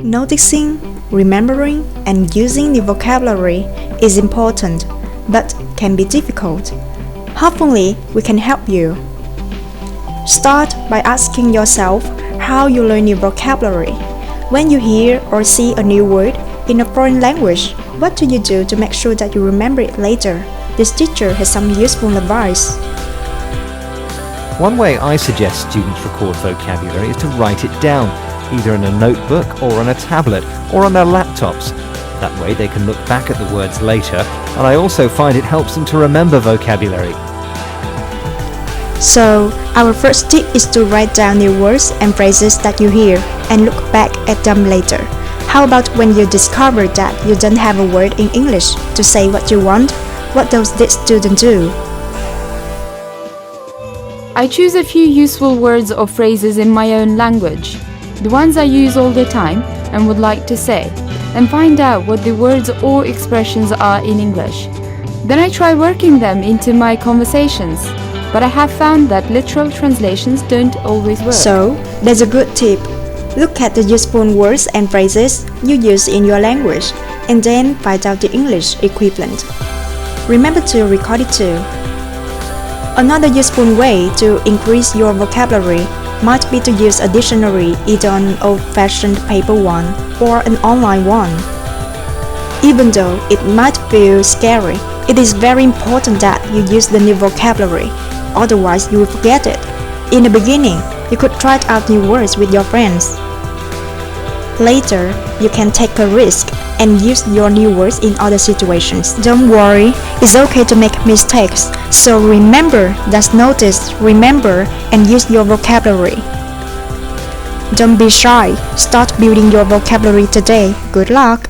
Noticing, remembering, and using the vocabulary is important, but can be difficult. Hopefully, we can help you. Start by asking yourself how you learn new vocabulary. When you hear or see a new word in a foreign language, what do you do to make sure that you remember it later? This teacher has some useful advice. One way I suggest students record vocabulary is to write it down, either in a notebook or on a tablet or on their laptops. That way they can look back at the words later, and I also find it helps them to remember vocabulary. So, our first tip is to write down new words and phrases that you hear and look back at them later. How about when you discover that you don't have a word in English to say what you want? What does this student do? I choose a few useful words or phrases in my own language, the ones I use all the time and would like to say, and find out what the words or expressions are in English. Then I try working them into my conversations, but I have found that literal translations don't always work. So, that's a good tip. Look at the useful words and phrases you use in your language, and then find out the English equivalent. Remember to record it too. Another useful way to increase your vocabulary might be to use a dictionary, either an old-fashioned paper one or an online one. Even though it might feel scary, it is very important that you use the new vocabulary, otherwise you will forget it. In the beginning, you could try out new words with your friends. Later, you can take a risk and use your new words in other situations. Don't worry, it's okay to make mistakes. So remember, just notice, remember, and use your vocabulary. Don't be shy. Start building your vocabulary today. Good luck!